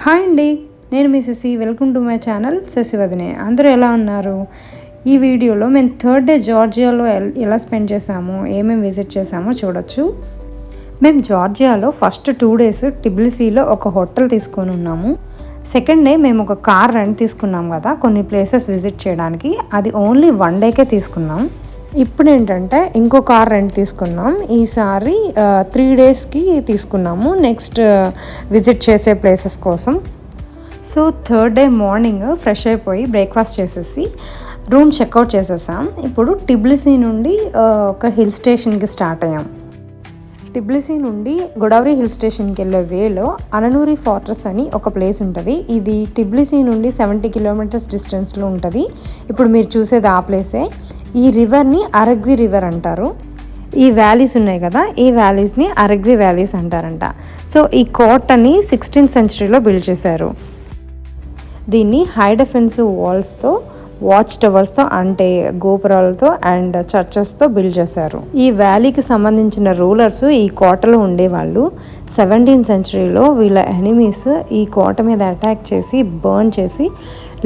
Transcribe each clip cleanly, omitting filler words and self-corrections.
Hi అండి, నేను మీ Shashi. Welcome to my channel Shashivadane. అందరూ ఎలా ఉన్నారు? ఈ వీడియోలో మేము థర్డ్ డే జార్జియాలో ఎలా స్పెండ్ చేసామో, ఏమేమి విజిట్ చేసామో చూడొచ్చు. మేము జార్జియాలో ఫస్ట్ 2 days టిబ్లిసీలో ఒక హోటల్ తీసుకొని ఉన్నాము. సెకండ్ డే మేము ఒక కార్ రెంట్ తీసుకున్నాం కదా, కొన్ని ప్లేసెస్ విజిట్ చేయడానికి. అది ఓన్లీ 1 dayకే తీసుకున్నాం. ఇప్పుడు ఏంటంటే ఇంకో కార్ రెంట్ తీసుకున్నాం. ఈసారి 3 daysకి తీసుకున్నాము, నెక్స్ట్ విజిట్ చేసే ప్లేసెస్ కోసం. So third day morning fresh అయిపోయి బ్రేక్ఫాస్ట్ చేసేసి రూమ్ చెక్అవుట్ చేసేసాం. ఇప్పుడు టిబ్లిసీ నుండి ఒక హిల్ స్టేషన్కి స్టార్ట్ అయ్యాం. టిబ్లిసీ నుండి గోదావరి హిల్ స్టేషన్కి వెళ్ళే వేలో అననూరి ఫార్ట్రెస్ అని ఒక ప్లేస్ ఉంటుంది. ఇది టిబ్లిసీ నుండి 70 kilometers డిస్టెన్స్లో ఉంటుంది. ఇప్పుడు మీరు చూసేది ఆ ప్లేసే. ఈ రివర్ని అరగ్వి రివర్ అంటారు. ఈ వ్యాలీస్ ఉన్నాయి కదా, ఈ వ్యాలీస్ని అరగ్వి వ్యాలీస్ అంటారంట. సో ఈ కోటని 16th century బిల్డ్ చేశారు. దీన్ని హై డిఫెన్సివ్ వాల్స్తో, వాచ్ టవర్స్తో అంటే గోపురాలతో అండ్ చర్చెస్తో బిల్డ్ చేశారు. ఈ వ్యాలీకి సంబంధించిన రూలర్స్ ఈ కోటలో ఉండేవాళ్ళు. 17th century వీళ్ళ ఎనిమీస్ ఈ కోట మీద అటాక్ చేసి బర్న్ చేసి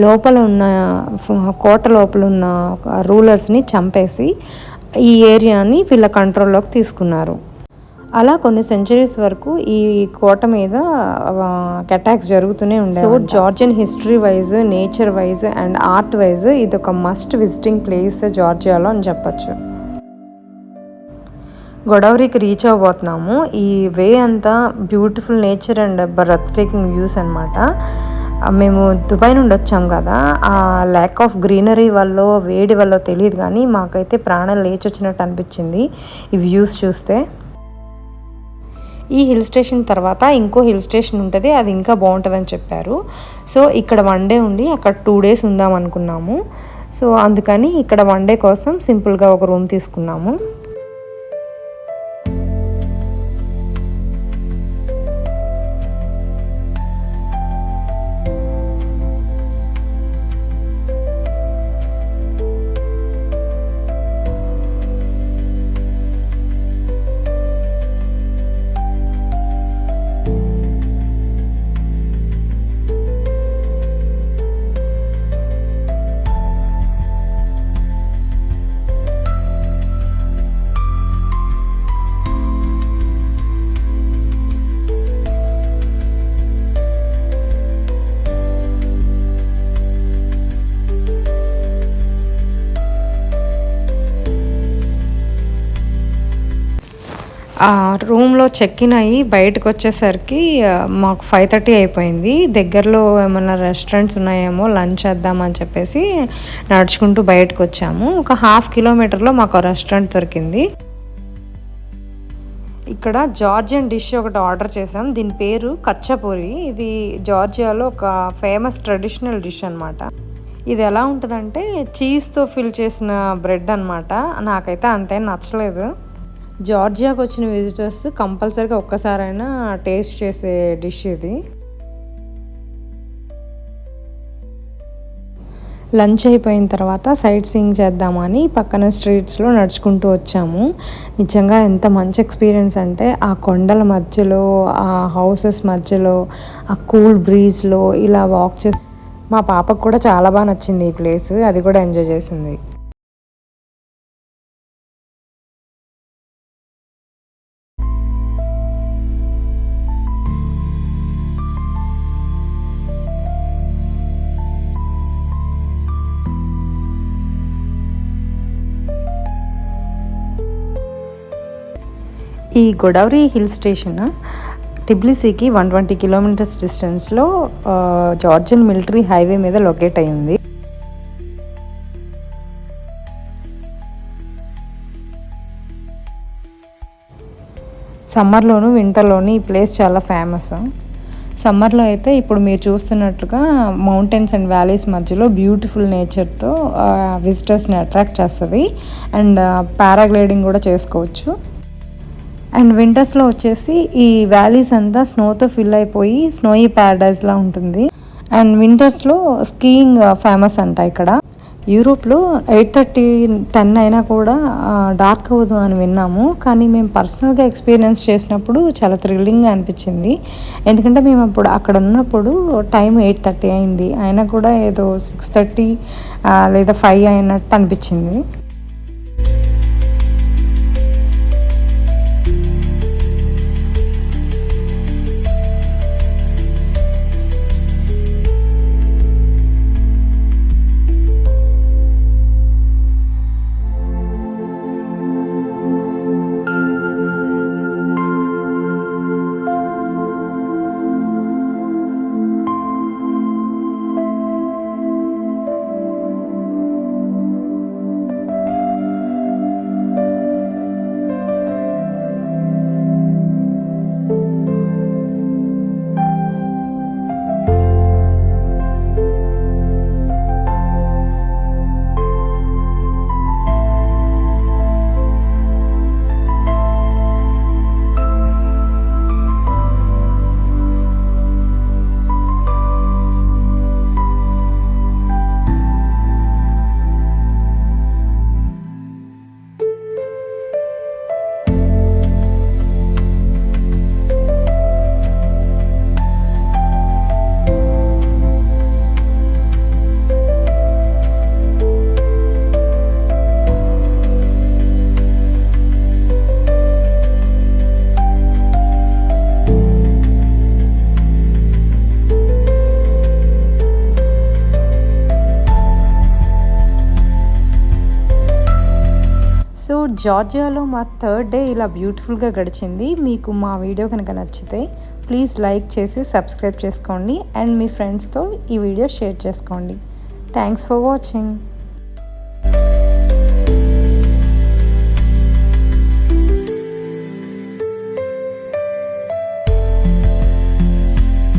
లోపల ఉన్న కోట లోపల ఉన్న రూలర్స్ని చంపేసి ఈ ఏరియాని వీళ్ళ కంట్రోల్లోకి తీసుకున్నారు. అలా కొన్ని సెంచరీస్ వరకు ఈ కోట మీద అటాక్స్ జరుగుతూనే ఉండేవి. So Georgian history wise, nature wise and art wise ఇది ఒక మస్ట్ విజిటింగ్ ప్లేస్ జార్జియాలో అని చెప్పచ్చు. గోదావరికి రీచ్ అవ్వబోతున్నాము. ఈ వే అంతా beautiful nature and breathtaking views అనమాట. మేము దుబాయ్ నుండి వచ్చాం కదా, ఆ ల్యాక్ ఆఫ్ గ్రీనరీ వల్ల, వేడి వల్ల తెలియదు కానీ మాకైతే ప్రాణం లేచి వచ్చినట్టు అనిపించింది ఈ వ్యూస్ చూస్తే. ఈ హిల్ స్టేషన్ తర్వాత ఇంకో హిల్ స్టేషన్ ఉంటుంది, అది ఇంకా బాగుంటుందని చెప్పారు. సో ఇక్కడ 1 day ఉండి అక్కడ 2 days ఉందాం అనుకున్నాము. సో అందుకని ఇక్కడ 1 day కోసం సింపుల్గా ఒక రూమ్ తీసుకున్నాము. ఆ రూమ్లో చెక్ ఇన్ అయ్యి బయటకు వచ్చేసరికి మాకు 5:30 అయిపోయింది. దగ్గరలో ఏమన్నా రెస్టారెంట్స్ ఉన్నాయేమో లంచ్ చేద్దామని చెప్పేసి నడుచుకుంటూ బయటకు వచ్చాము. ఒక 1/2 kilometerలో మాకు రెస్టారెంట్ దొరికింది. ఇక్కడ జార్జియన్ డిష్ ఒకటి ఆర్డర్ చేసాం. దీని పేరు కచ్చపూరి. ఇది జార్జియాలో ఒక ఫేమస్ ట్రెడిషనల్ డిష్ అనమాట. ఇది ఎలా ఉంటుందంటే చీజ్తో ఫిల్ చేసిన బ్రెడ్ అనమాట. నాకైతే అంతేం నచ్చలేదు. జార్జియాకి వచ్చిన విజిటర్స్ కంపల్సరీగా ఒక్కసారైనా టేస్ట్ చేసే డిష్ ఇది. లంచ్ అయిపోయిన తర్వాత సైట్ సీయింగ్ చేద్దామని పక్కన స్ట్రీట్స్లో నడుచుకుంటూ వచ్చాము. నిజంగా ఎంత మంచి ఎక్స్పీరియన్స్ అంటే ఆ కొండల మధ్యలో, ఆ హౌసెస్ మధ్యలో, ఆ కూల్ బ్రీజ్లో ఇలా వాక్ చేసి మా పాపకు కూడా చాలా బాగా నచ్చింది ఈ ప్లేస్. అది కూడా ఎంజాయ్ చేసింది. ఈ గోదావరి హిల్ స్టేషన్ టిబ్లిసీకి 120 kilometers డిస్టెన్స్లో జార్జియన్ మిలిటరీ హైవే మీద లొకేట్ అయి ఉంది. సమ్మర్లోను వింటర్లోను ఈ ప్లేస్ చాలా ఫేమస్. సమ్మర్లో అయితే ఇప్పుడు మీరు చూస్తున్నట్టుగా మౌంటైన్స్ అండ్ వ్యాలీస్ మధ్యలో బ్యూటిఫుల్ నేచర్తో విజిటర్స్ని అట్రాక్ట్ చేస్తుంది. అండ్ పారాగ్లైడింగ్ కూడా చేసుకోవచ్చు. అండ్ వింటర్స్లో వచ్చేసి ఈ వ్యాలీస్ అంతా స్నోతో ఫిల్ అయిపోయి స్నోయి ప్యారడైజ్లా ఉంటుంది. అండ్ వింటర్స్లో స్కీయింగ్ ఫేమస్ అంట ఇక్కడ. యూరోప్లో 8:30, 10 అయినా కూడా డార్క్ అవ్వదు అని విన్నాము. కానీ మేము పర్సనల్గా ఎక్స్పీరియన్స్ చేసినప్పుడు చాలా థ్రిల్లింగ్గా అనిపించింది. ఎందుకంటే మేము అప్పుడు అక్కడ ఉన్నప్పుడు టైం 8:30 అయింది, అయినా కూడా ఏదో 6:30 లేదా 5 అయినట్టు అనిపించింది. సో జార్జియాలో మా 3rd డే ఇలా బ్యూటిఫుల్గా గడిచింది. మీకు మా వీడియో కనుక నచ్చితే ప్లీజ్ లైక్ చేసి సబ్స్క్రైబ్ చేసుకోండి అండ్ మీ ఫ్రెండ్స్తో ఈ వీడియో షేర్ చేసుకోండి. Thanks for watching.